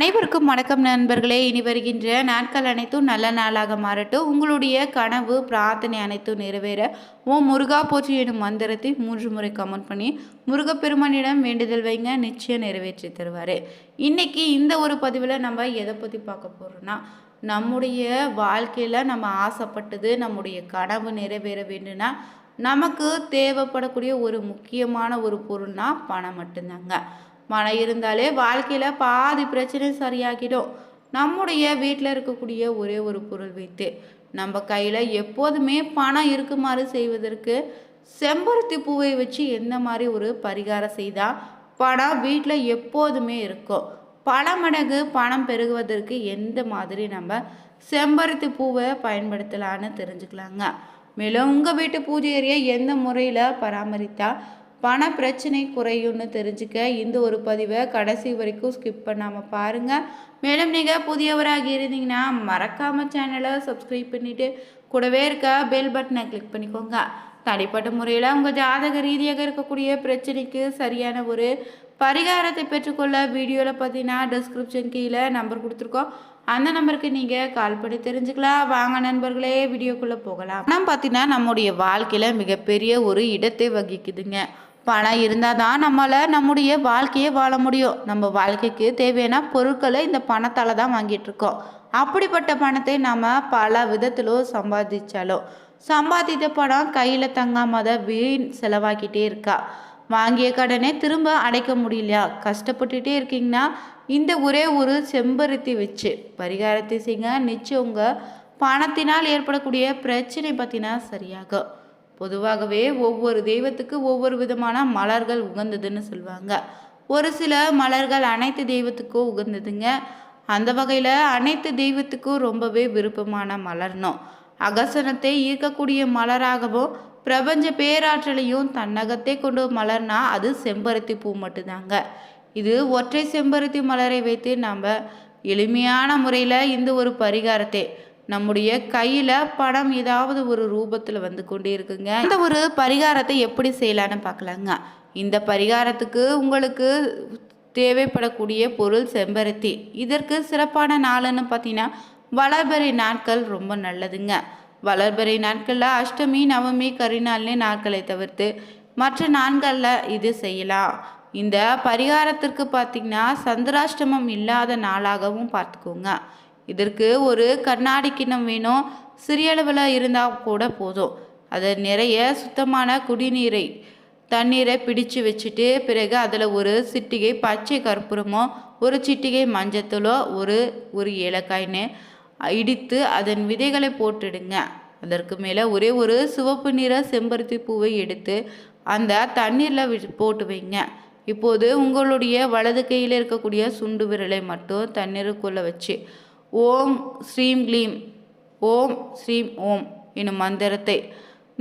அனைவருக்கும் வணக்கம் நண்பர்களே. இனி வருகின்ற நாட்கள் அனைத்தும் நல்ல நாளாக மாறட்டும். உங்களுடைய கனவு பிரார்த்தனை அனைத்தும் நிறைவேற ஓம் முருகா போற்றி எனும் மந்திரத்தை 3 முறை கமெண்ட் பண்ணி முருகப்பெருமானிடம் வேண்டுதல் வைங்க, நிச்சயம் நிறைவேற்றி தருவார். இன்னைக்கு இந்த ஒரு பதிவில் நம்ம எதை பற்றி பார்க்க போகிறோம்னா, நம்முடைய வாழ்க்கையில் நம்ம ஆசைப்பட்டது நம்முடைய கனவு நிறைவேற வேண்டும்னா நமக்கு தேவைப்படக்கூடிய ஒரு முக்கியமான ஒரு பொருள்னா பணம் மட்டும்தாங்க. பணம் இருந்தாலே வாழ்க்கையில் பாதி பிரச்சனை சரியாகிடும். நம்முடைய வீட்டில் இருக்கக்கூடிய ஒரே ஒரு பொருள் வைத்து நம்ம கையில் எப்போதுமே பணம் இருக்குமாறு செய்வதற்கு செம்பருத்தி பூவை வச்சு எந்த மாதிரி ஒரு பரிகாரம் செய்தால் பணம் வீட்டில் எப்போதுமே இருக்கும், பல மடங்கு பணம் பெருகுவதற்கு எந்த மாதிரி நம்ம செம்பருத்தி பூவை பயன்படுத்தலான்னு தெரிஞ்சுக்கலாங்க. மேலும் உங்கள் வீட்டு பூஜை அறையை எந்த முறையில் பராமரித்தா பண பிரச்சனை குறையும்னு தெரிஞ்சுக்க இந்த ஒரு பதிவை கடைசி வரைக்கும் ஸ்கிப் பண்ணாமல் பாருங்கள். மேலும் நீங்கள் புதியவராக இருந்தீங்கன்னா மறக்காமல் சேனலை சப்ஸ்கிரைப் பண்ணிவிட்டு கூடவே இருக்க பெல் பட்டனை கிளிக் பண்ணிக்கோங்க. தனிப்பட்ட முறையில் உங்கள் ஜாதக ரீதியாக இருக்கக்கூடிய பிரச்சனைக்கு சரியான ஒரு பரிகாரத்தை பெற்றுக்கொள்ள வீடியோவில் பார்த்தீங்கன்னா டிஸ்கிரிப்ஷன் கீழே நம்பர் கொடுத்துருக்கோம். அந்த நம்பருக்கு நீங்கள் கால் பண்ணி தெரிஞ்சுக்கலாம். வாங்க நண்பர்களே, வீடியோக்குள்ளே போகலாம். பணம் பார்த்தீங்கன்னா நம்முடைய வாழ்க்கையில் மிகப்பெரிய ஒரு இடத்தை வகிக்குதுங்க. பணம் இருந்தால் தான் நம்முடைய வாழ்க்கையை வாழ முடியும். நம்ம வாழ்க்கைக்கு தேவையான பொருட்களை இந்த பணத்தால் தான் வாங்கிட்டு இருக்கோம். அப்படிப்பட்ட பணத்தை நம்ம பல விதத்திலோ சம்பாதித்த பணம் கையில் தங்காம வீண் செலவாக்கிட்டே இருக்கா. வாங்கிய கடனை திரும்ப அடைக்க முடியலையா, கஷ்டப்பட்டுட்டே இருக்கீங்கன்னா இந்த ஒரே ஒரு செம்பருத்தி வச்சு பரிகாரத்தை செய்யுங்க. நிச்சயம் உங்கள் பணத்தினால் ஏற்படக்கூடிய பிரச்சனை பார்த்தீங்கன்னா சரியாகும். பொதுவாகவே ஒவ்வொரு தெய்வத்துக்கு ஒவ்வொரு விதமான மலர்கள் உகந்ததுன்னு சொல்லுவாங்க. ஒரு சில மலர்கள் அனைத்து தெய்வத்துக்கும் உகந்ததுங்க. அந்த வகையில் அனைத்து தெய்வத்துக்கும் ரொம்பவே விருப்பமான மலர்னும் அகசனத்தை ஈர்க்கக்கூடிய மலராகவும் பிரபஞ்ச பேராற்றலையும் தன்னகத்தை கொண்டு மலர்னா அது செம்பருத்தி பூ மட்டும்தாங்க. இது ஒற்றை செம்பருத்தி மலரை வைத்து நம்ம எளிமையான முறையில் இந்த ஒரு பரிகாரத்தை நம்முடைய கையில் பணம் ஏதாவது ஒரு ரூபத்தில் வந்து கொண்டே இருக்குங்க. இந்த ஒரு பரிகாரத்தை எப்படி செய்யலான்னு பார்க்கலாங்க. இந்த பரிகாரத்துக்கு உங்களுக்கு தேவைப்படக்கூடிய பொருள் செம்பருத்தி. இதற்கு சிறப்பான நாளுன்னு பார்த்தீங்கன்னா வளர்பிறை நாட்கள் ரொம்ப நல்லதுங்க. வளர்பிறை நாட்களில் அஷ்டமி, நவமி, கரிநாள்னு நாட்களை தவிர்த்து மற்ற நாட்களில் இது செய்யலாம். இந்த பரிகாரத்திற்கு பார்த்திங்கன்னா சந்திராஷ்டமம் இல்லாத நாளாகவும் பார்த்துக்கோங்க. இதற்கு ஒரு கண்ணாடி கிண்ணம் வேணும். சிறிய அளவில் இருந்தால் கூட போதும். அதை நிறைய சுத்தமான தண்ணீரை பிடிச்சு வச்சுட்டு பிறகு அதில் ஒரு சிட்டிகை பச்சை கற்பூரமோ ஒரு சிட்டிகை மஞ்சத்தூளோ ஒரு ஏலக்காய்னு இடித்து அதன் விதைகளை போட்டுடுங்க. அதற்கு மேலே ஒரே ஒரு சிவப்பு நிற செம்பருத்தி பூவை எடுத்து அந்த தண்ணீரில் போட்டு வைங்க. இப்போது உங்களுடைய வலது கையில் இருக்கக்கூடிய சுண்டு விரலை மட்டும் தண்ணீருக்குள்ளே வச்சு ஓம் ஸ்ரீம் க்ளீம் ஓம் ஸ்ரீம் ஓம் என்னும் மந்திரத்தை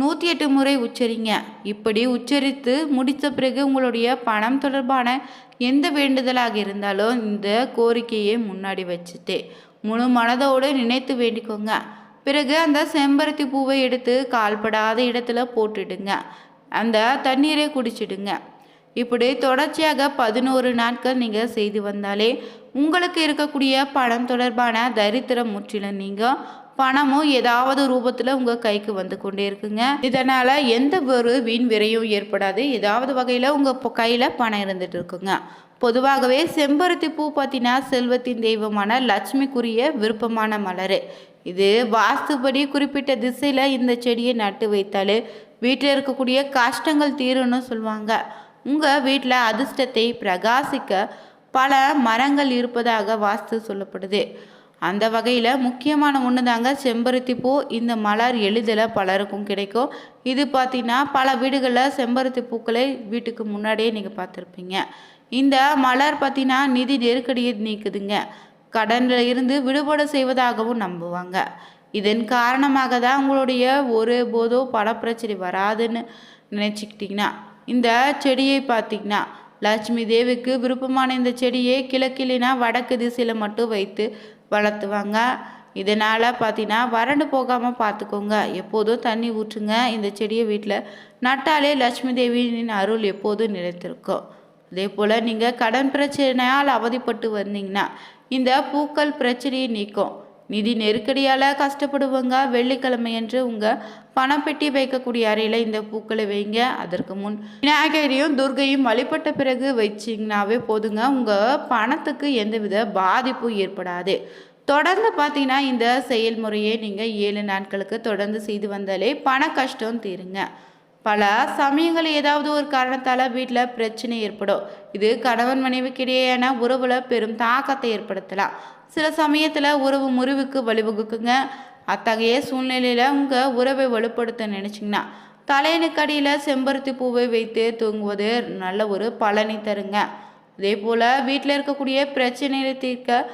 108 முறை உச்சரிங்க. இப்படி உச்சரித்து முடித்த பிறகு உங்களுடைய பணம் தொடர்பான எந்த வேண்டுதலாக இருந்தாலும் இந்த கோரிக்கையை முன்னாடி வச்சுட்டு முழு மனதோடு நினைத்து வேண்டிக்கோங்க. பிறகு அந்த செம்பருத்தி பூவை எடுத்து கால்படாத இடத்துல போட்டுடுங்க. அந்த தண்ணீரை குடிச்சிடுங்க. இப்படி தொடர்ச்சியாக 11 நாட்கள் நீங்கள் செய்து வந்தாலே உங்களுக்கு இருக்கக்கூடிய பணம் தொடர்பான தரித்திரம் முற்றிலும் நீங்கள் பணமும் ஏதாவது ரூபத்தில் உங்கள் கைக்கு வந்து கொண்டே இருக்குங்க. இதனால் எந்த ஒரு வீண் விரையும் ஏற்படாது. ஏதாவது வகையில் உங்கள் கையில் பணம் இருந்துட்டு இருக்குங்க. பொதுவாகவே செம்பருத்தி பூ பார்த்தீங்கன்னா செல்வத்தின் தெய்வமான லட்சுமிக்குரிய விருப்பமான மலர். இது வாஸ்துபடி குறிப்பிட்ட திசையில் இந்த செடியை நட்டு வைத்தாலே வீட்டில் இருக்கக்கூடிய கஷ்டங்கள் தீரும்னு சொல்லுவாங்க. உங்கள் வீட்டில் அதிர்ஷ்டத்தை பிரகாசிக்க பல மரங்கள் இருப்பதாக வாஸ்து சொல்லப்படுது. அந்த வகையில் முக்கியமான ஒன்று தாங்க செம்பருத்தி பூ. இந்த மலர் எளிதில் பலருக்கும் கிடைக்கும். இது பார்த்தீங்கன்னா பல வீடுகளில் செம்பருத்தி பூக்களை வீட்டுக்கு முன்னாடியே நீங்கள் பார்த்துருப்பீங்க. இந்த மலர் பார்த்தீங்கன்னா நிதி நெருக்கடியை நீக்குதுங்க. கடனில் இருந்து விடுபட செய்வதாகவும் நம்புவாங்க. இதன் காரணமாக தான் உங்களுடைய ஒரு போதோ பணப்பிரச்சனை வராதுன்னு நினச்சிக்கிட்டிங்கன்னா இந்த செடியை பார்த்திங்கன்னா லட்சுமி தேவிக்கு விருப்பமான இந்த செடியை கிழக்கிலினா வடக்கு திசையில் மட்டும் வைத்து வளர்த்துவாங்க. இதனால் பார்த்தீங்கன்னா வறண்டு போகாமல் பார்த்துக்கோங்க. எப்போதும் தண்ணி ஊற்றுங்க. இந்த செடியை வீட்டில் நட்டாலே லட்சுமி தேவியின் அருள் எப்போதும் நிலைத்திருக்கும். அதே போல் நீங்கள் கடன் பிரச்சனையால் அவதிப்பட்டு வந்தீங்கன்னா இந்த பூக்கள் பிரச்சனையை நீக்கும். நிதி நெருக்கடியால் கஷ்டப்படுவங்க வெள்ளிக்கிழமையன்று உங்கள் பணப்பெட்டி வைக்கக்கூடிய அறையில் இந்த பூக்களை வைங்க. அதற்கு முன் விநாயகரையும் துர்கையும் வழிபட்ட பிறகு வச்சிங்கனாவே போதுங்க. உங்கள் பணத்துக்கு எந்தவித பாதிப்பும் ஏற்படாது. தொடர்ந்து பார்த்தீங்கன்னா இந்த செயல்முறையை நீங்கள் 7 நாட்களுக்கு தொடர்ந்து செய்து வந்தாலே பண கஷ்டம் தீருங்க. பல சமயங்கள் ஏதாவது ஒரு காரணத்தால் வீட்டில் பிரச்சனை ஏற்படும். இது கணவன் மனைவிக்கிடையேயான உறவுல பெரும் தாக்கத்தை ஏற்படுத்தலாம். சில சமயத்தில் உறவு முறிவுக்கு வழிவகுக்குங்க. அத்தகைய சூழ்நிலையில் உங்கள் உறவை வலுப்படுத்த நினச்சிங்கன்னா தலையணுக்கு அடியில் செம்பருத்தி பூவை வைத்து தூங்குவது நல்ல ஒரு பலனை தருங்க. அதே போல் வீட்டில் இருக்கக்கூடிய பிரச்சனைகளை தீர்க்க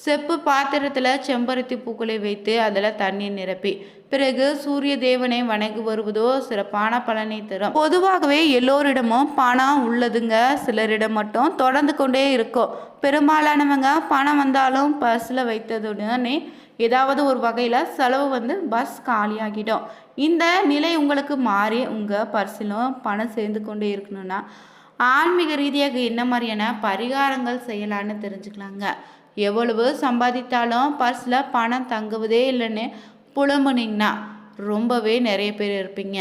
செப்பு பாத்திரத்தில் செம்பருத்தி பூக்களை வைத்து அதில் தண்ணீர் நிரப்பி பிறகு சூரிய தேவனை வணங்கி வருவதோ சிறப்பான பலனை தரும். பொதுவாகவே எல்லோரிடமும் பணம் உள்ளதுங்க, சிலரிடம் மட்டும் தொடர்ந்து கொண்டே இருக்கும். பெரும்பாலானவங்க பணம் வந்தாலும் பர்ஸில் வைத்ததுடனே ஏதாவது ஒரு வகையில் செலவு பஸ் காலியாகிடும். இந்த நிலை உங்களுக்கு மாறி உங்கள் பர்ஸிலும் பணம் சேர்ந்து கொண்டே இருக்கணும்னா ஆன்மீக ரீதியாக என்ன மாதிரியான பரிகாரங்கள் செய்யலான்னு தெரிஞ்சுக்கலாங்க. எவ்வளவு சம்பாதித்தாலும் பர்ஸில் பணம் தங்குவதே இல்லைன்னு புலம்புனீங்கன்னா ரொம்பவே நிறைய பேர் இருப்பீங்க.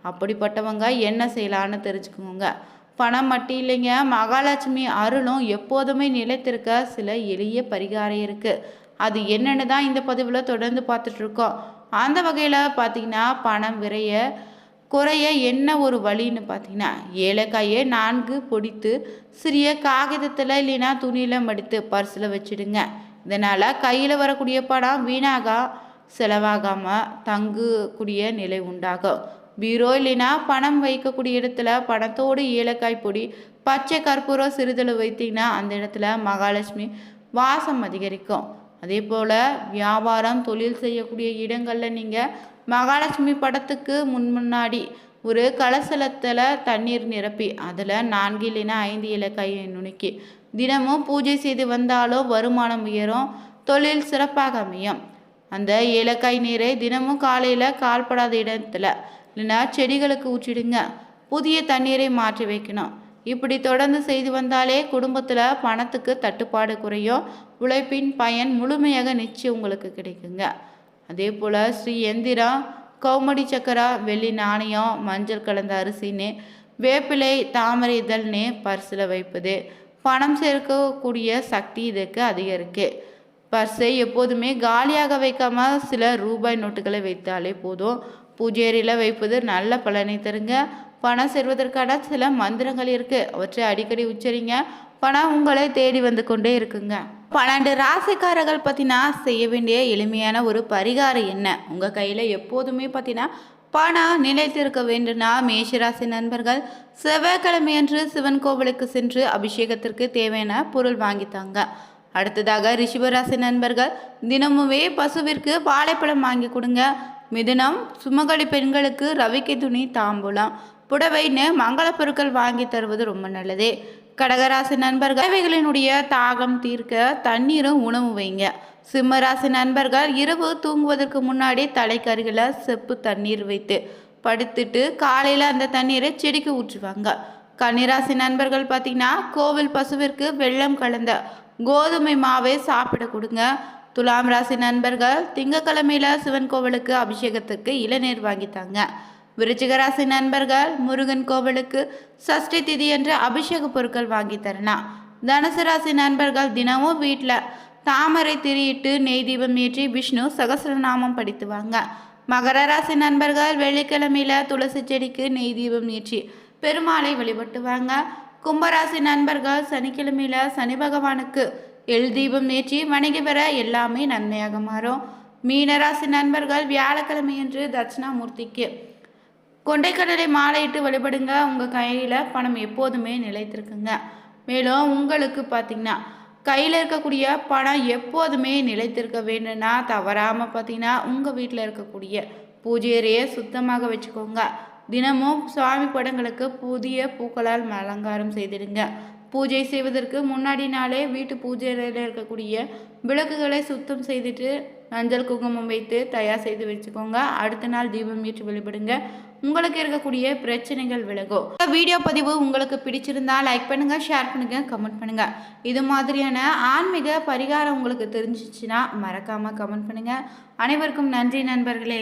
அப்படிப்பட்டவங்க என்ன செய்யலான்னு தெரிஞ்சுக்கோங்க. பணம் மட்டும் இல்லைங்க, மகாலட்சுமி அருளும் எப்போதுமே நிலைத்திருக்க சில எளிய பரிகாரம் இருக்குது. அது என்னென்னு தான் இந்த பதிவில் தொடர்ந்து பார்த்துட்ருக்கோம். அந்த வகையில் பார்த்திங்கன்னா பணம் குறைய என்ன ஒரு வழின்னு பார்த்தீங்கன்னா ஏலக்காயை 4 பொடித்து சிறிய காகிதத்தில் இல்லைன்னா துணியில் மடித்து பர்ஸில் வச்சுடுங்க. இதனால் கையில் வரக்கூடிய பணம் வீணாக செலவாகாமல் தங்கக்கூடிய நிலை உண்டாகும். பீரோ இல்லைன்னா பணம் வைக்கக்கூடிய இடத்துல பணத்தோடு ஏலக்காய் பொடி பச்சை கற்பூரம் சிறிதளவு வைத்தீங்கன்னா அந்த இடத்துல மகாலட்சுமி வாசம் அதிகரிக்கும். அதே போல் வியாபாரம் தொழில் செய்யக்கூடிய இடங்களில் நீங்கள் மகாலட்சுமி படத்துக்கு முன்னாடி ஒரு கலசலத்தில் தண்ணீர் நிரப்பி அதில் 4 இல்லைன்னா 5 ஏலக்காயை நுணுக்கி தினமும் பூஜை செய்து வந்தாலும் வருமானம் உயரும், தொழில் சிறப்பாக அமையும். அந்த ஏலக்காய் நீரை தினமும் காலையில் கால்படாத இடத்துல இல்லைன்னா செடிகளுக்கு ஊற்றிடுங்க. புதிய தண்ணீரை மாற்றி வைக்கணும். இப்படி தொடர்ந்து செய்து வந்தாலே குடும்பத்தில் பணத்துக்கு தட்டுப்பாடு குறையும். உழைப்பின் பயன் முழுமையாக நிச்சயம் உங்களுக்கு கிடைக்குங்க. அதே போல் ஸ்ரீ எந்திரம், கௌமடி சக்கரா, வெள்ளி நாணயம், மஞ்சள் கலந்த அரிசின்னு வேப்பிலை, தாமரை இதழ்னு பர்ஸில் வைப்பது பணம் சேர்க்கக்கூடிய சக்தி இதுக்கு அதிகரிக்கு. பர்ஸை எப்போதுமே காலியாக வைக்காமல் சில ரூபாய் நோட்டுகளை வைத்தாலே போதும். பூஜை அறையில் வைப்பது நல்ல பலனை தருங்க. பணம் சேர்வதற்கான சில மந்திரங்கள் இருக்குது, அவற்றை அடிக்கடி உச்சரிங்க. பணம் உங்களை தேடி வந்து கொண்டே இருக்குங்க. 12 ராசிக்காரர்கள் பார்த்தீங்கன்னா செய்ய வேண்டிய எளிமையான ஒரு பரிகாரம் என்ன? உங்கள் கையில் எப்போதுமே பார்த்தீங்கன்னா பணம் நிலைத்திருக்க வேண்டும்னா மேஷராசி நண்பர்கள் செவ்வாய்க்கிழமையன்று சிவன் கோவிலுக்கு சென்று அபிஷேகத்திற்கு தேவையான பொருள் வாங்கித்தாங்க. அடுத்ததாக ரிஷபராசி நண்பர்கள் தினமுமே பசுவிற்கு வாழைப்பழம் வாங்கி கொடுங்க. மிதுனம் சுமங்கலி பெண்களுக்கு ரவிக்கை துணி, தாம்பூலம், புடவைன்னு மங்கள பொருட்கள் வாங்கி தருவது ரொம்ப நல்லது. கடகராசி நண்பர்கள் தேவைகளினுடைய தாகம் தீர்க்க தண்ணீரும் உணவு வைங்க. சிம்மராசி நண்பர்கள் இரவு தூங்குவதற்கு முன்னாடி தலைக்கருகில் செப்பு தண்ணீர் வைத்து படுத்துட்டு காலையில் அந்த தண்ணீரை செடிக்கு ஊற்றுவாங்க. கன்னிராசி நண்பர்கள் பார்த்தீங்கன்னா கோவில் பசுவிற்கு வெள்ளம் கலந்த கோதுமை மாவை சாப்பிட கொடுங்க. துலாம் ராசி நண்பர்கள் திங்கக்கிழமையில சிவன் கோவிலுக்கு அபிஷேகத்துக்கு இளநீர் வாங்கித்தாங்க. விருச்சிக ராசி நண்பர்கள் முருகன் கோவிலுக்கு சஷ்டி திதி என்ற அபிஷேக பொருட்கள் வாங்கி தரலாம். தனுசு ராசி நண்பர்கள் தினமும் வீட்டில் தாமரை திரியிட்டு நெய் தீபம் ஏற்றி விஷ்ணு சகஸ்ரநாமம் படித்துவாங்க. மகர ராசி நண்பர்கள் வெள்ளிக்கிழமையில துளசி செடிக்கு நெய் தீபம் ஏற்றி பெருமாளை வழிபட்டுவாங்க. கும்பராசி நண்பர்கள் சனிக்கிழமையில சனி பகவானுக்கு எள் தீபம் ஏற்றி வணங்கி பெற எல்லாமே நன்மையாக மாறும். மீனராசி நண்பர்கள் வியாழக்கிழமையன்று தட்சிணாமூர்த்திக்கு கொண்டைக்கடலை மாலையிட்டு வழிபடுங்க. உங்கள் கையில் பணம் எப்போதுமே நிலைத்திருக்குங்க. மேலும் உங்களுக்கு பார்த்திங்கன்னா கையில் இருக்கக்கூடிய பணம் எப்போதுமே நிலைத்திருக்க வேண்டும்னா தவறாமல் பார்த்திங்கன்னா உங்கள் வீட்டில் இருக்கக்கூடிய பூஜை அறையை சுத்தமாக வச்சுக்கோங்க. தினமும் சுவாமி படங்களுக்கு புதிய பூக்களால் அலங்காரம் செய்திடுங்க. பூஜை செய்வதற்கு முன்னாடி நாளே வீட்டு பூஜை அறையில் இருக்கக்கூடிய விளக்குகளை சுத்தம் செய்துட்டு மஞ்சள் குங்குமம் வைத்து தயார் செய்து வச்சுக்கோங்க. அடுத்த நாள் தீபம் ஏற்றி வழிபடுங்க. உங்களுக்கு இருக்கக்கூடிய பிரச்சனைகள் விலகும். வீடியோ பதிவு உங்களுக்கு பிடிச்சிருந்தா லைக் பண்ணுங்க, ஷேர் பண்ணுங்க, கமெண்ட் பண்ணுங்க. இது மாதிரியான ஆன்மீக பரிகாரம் உங்களுக்கு தெரிஞ்சிச்சுன்னா மறக்காம கமெண்ட் பண்ணுங்க. அனைவருக்கும் நன்றி நண்பர்களே.